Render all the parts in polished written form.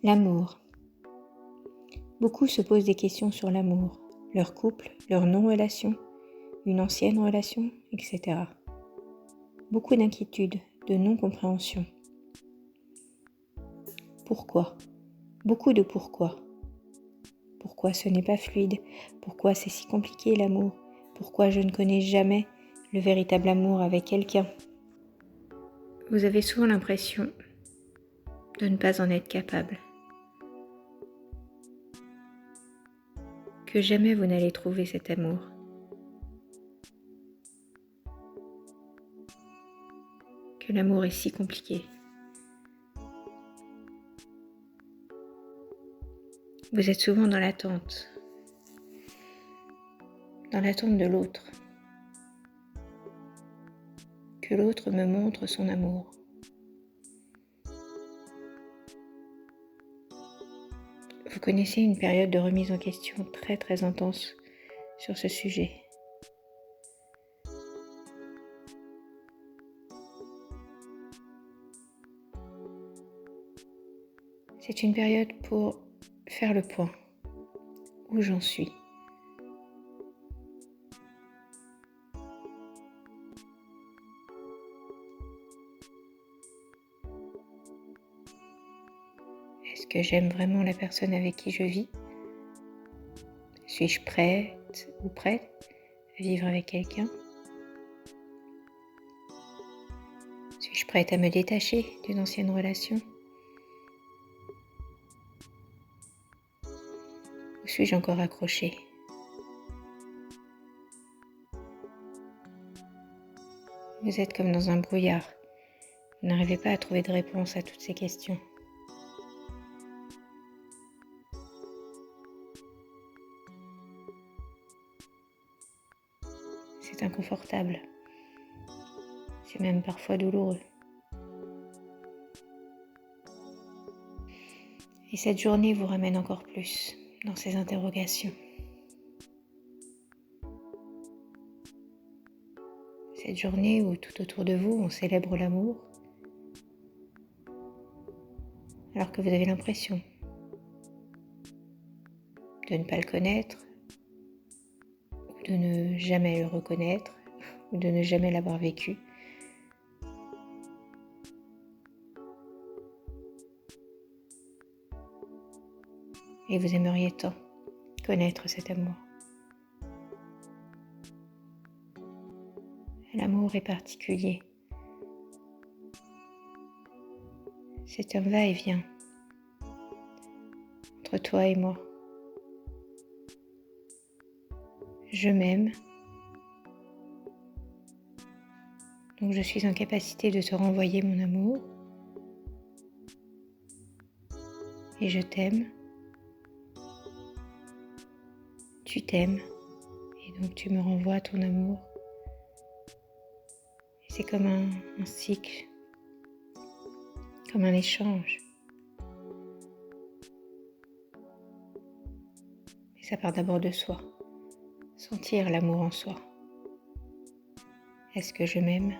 L'amour. Beaucoup se posent des questions sur l'amour, leur couple, leur non-relation, une ancienne relation, etc. Beaucoup d'inquiétudes, de non-compréhension. Pourquoi ? Beaucoup de pourquoi. Pourquoi ce n'est pas fluide ? Pourquoi c'est si compliqué l'amour ? Pourquoi je ne connais jamais le véritable amour avec quelqu'un ? Vous avez souvent l'impression de ne pas en être capable. Que jamais vous n'allez trouver cet amour. Que l'amour est si compliqué. Vous êtes souvent dans l'attente de l'autre. Que l'autre me montre son amour. Vous connaissez une période de remise en question très très intense sur ce sujet. C'est une période pour faire le point. Où j'en suis ? Est-ce que j'aime vraiment la personne avec qui je vis ? Suis-je prête ou prête à vivre avec quelqu'un ? Suis-je prête à me détacher d'une ancienne relation ? Ou suis-je encore accrochée ? Vous êtes comme dans un brouillard. Vous n'arrivez pas à trouver de réponse à toutes ces questions. C'est inconfortable. C'est même parfois douloureux. Et cette journée vous ramène encore plus dans ces interrogations. Cette journée où tout autour de vous, on célèbre l'amour, alors que vous avez l'impression de ne pas le connaître, ou de ne jamais le reconnaître, ou de ne jamais l'avoir vécu. Et vous aimeriez tant connaître cet amour. L'amour est particulier. C'est un va-et-vient entre toi et moi. Je m'aime, donc je suis en capacité de te renvoyer mon amour. Et je t'aime. Tu t'aimes, et donc tu me renvoies ton amour. Et c'est comme un cycle, comme un échange. Et ça part d'abord de soi. Sentir l'amour en soi. Est-ce que je m'aime ?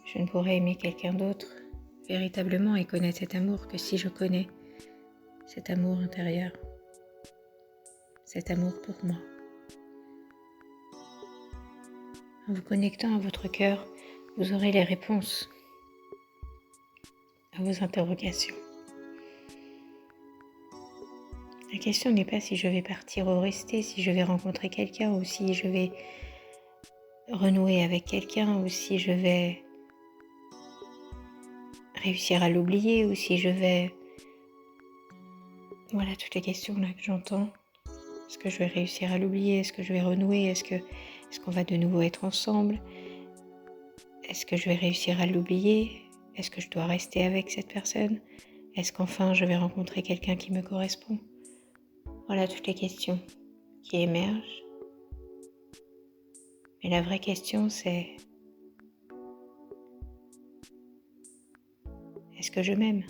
Je ne pourrais aimer quelqu'un d'autre véritablement et connaître cet amour que si je connais cet amour intérieur, cet amour pour moi. En vous connectant à votre cœur, vous aurez les réponses à vos interrogations. La question n'est pas si je vais partir ou rester, si je vais rencontrer quelqu'un ou si je vais renouer avec quelqu'un ou si je vais réussir à l'oublier ou si je vais... Voilà toutes les questions là que j'entends. Est-ce que je vais réussir à l'oublier ? Est-ce que je vais renouer ? Est-ce qu'on va de nouveau être ensemble ? Est-ce que je vais réussir à l'oublier ? Est-ce que je dois rester avec cette personne ? Est-ce qu'enfin je vais rencontrer quelqu'un qui me correspond ? Voilà toutes les questions qui émergent. Mais la vraie question c'est: est-ce que je m'aime ?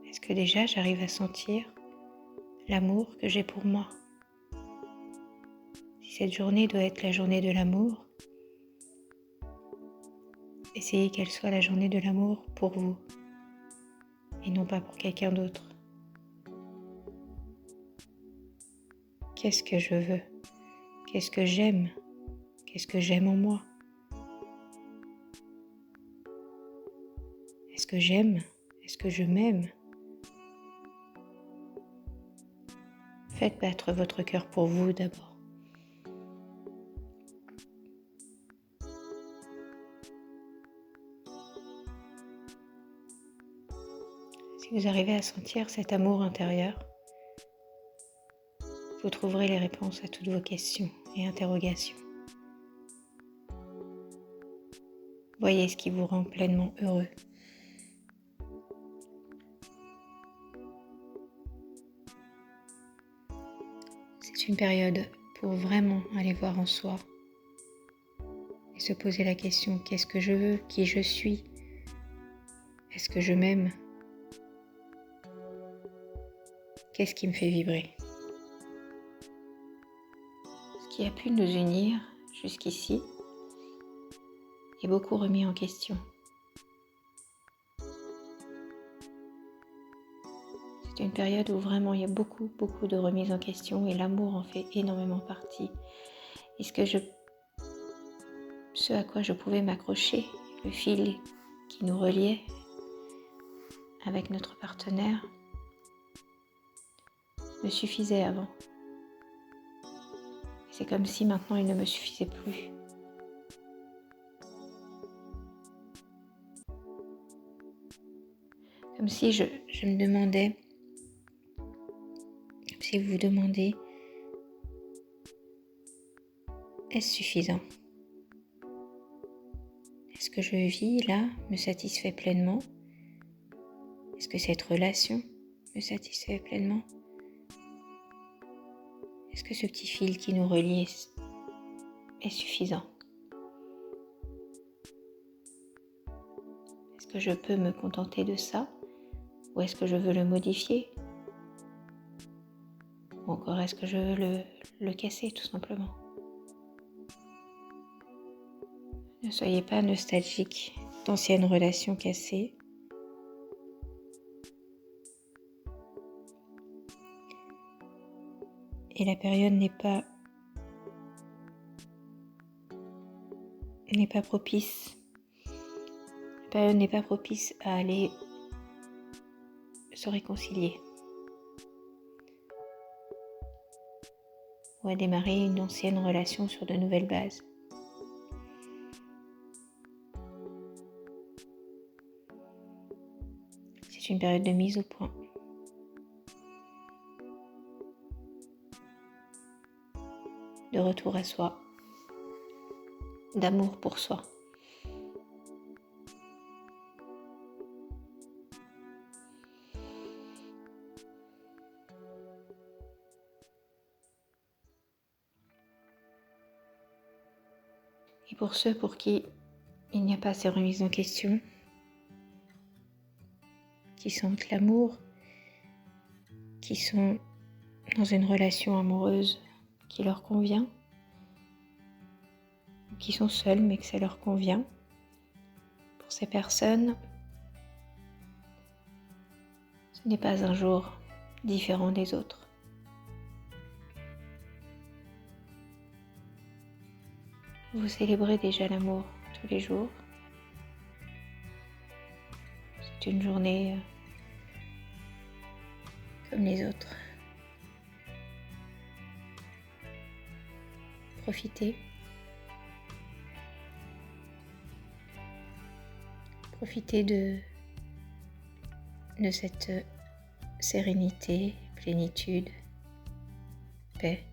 Est-ce que déjà j'arrive à sentir l'amour que j'ai pour moi ? Si cette journée doit être la journée de l'amour, essayez qu'elle soit la journée de l'amour pour vous et non pas pour quelqu'un d'autre. Qu'est-ce que je veux? Qu'est-ce que j'aime? Qu'est-ce que j'aime en moi? Est-ce que j'aime? Est-ce que je m'aime? Faites battre votre cœur pour vous d'abord. Si vous arrivez à sentir cet amour intérieur, vous trouverez les réponses à toutes vos questions et interrogations. Voyez ce qui vous rend pleinement heureux. C'est une période pour vraiment aller voir en soi et se poser la question: qu'est-ce que je veux? Qui je suis? Est-ce que je m'aime? Qu'est-ce qui me fait vibrer? Ce qui a pu nous unir jusqu'ici est beaucoup remis en question. C'est une période où vraiment il y a beaucoup de remises en question et l'amour en fait énormément partie. Et ce à quoi je pouvais m'accrocher, le fil qui nous reliait avec notre partenaire, me suffisait avant. C'est comme si maintenant il ne me suffisait plus. Comme si je me demandais, comme si vous vous demandez, est-ce suffisant? Est-ce que je vis là me satisfait pleinement? Est-ce que cette relation me satisfait pleinement? Est-ce que ce petit fil qui nous relie est suffisant? Est-ce que je peux me contenter de ça? Ou est-ce que je veux le modifier? Ou encore est-ce que je veux le casser tout simplement? Ne soyez pas nostalgique d'anciennes relations cassées. Et la période n'est pas propice. La période n'est pas propice à aller se réconcilier ou à démarrer une ancienne relation sur de nouvelles bases. C'est une période de mise au point. De retour à soi, d'amour pour soi. Et pour ceux pour qui il n'y a pas ces remises en question, qui sentent l'amour, qui sont dans une relation amoureuse qui leur convient, qui sont seuls mais que ça leur convient, pour ces personnes, ce n'est pas un jour différent des autres. Vous célébrez déjà l'amour tous les jours. C'est une journée comme les autres. Profitez. Profitez de cette sérénité, plénitude, paix,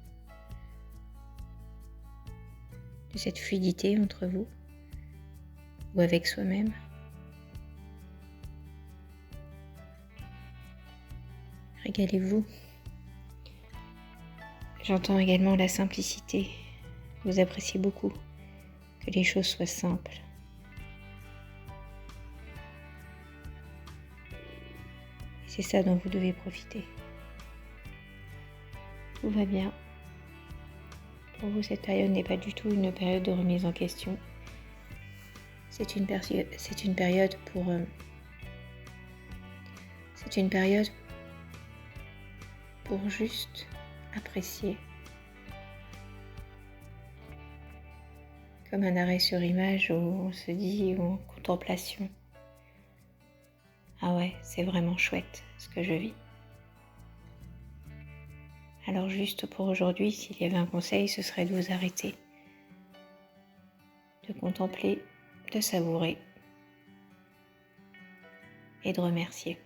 de cette fluidité entre vous ou avec soi-même. Régalez-vous. J'entends également la simplicité. Vous appréciez beaucoup que les choses soient simples. Et c'est ça dont vous devez profiter. Tout va bien. pour vous, cette période n'est pas du tout une période de remise en question. C'est une période pour... c'est une période pour juste apprécier. Comme un arrêt sur image où on se dit, ou en contemplation. Ah ouais, c'est vraiment chouette ce que je vis. Alors juste pour aujourd'hui, s'il y avait un conseil, ce serait de vous arrêter, de contempler, de savourer et de remercier.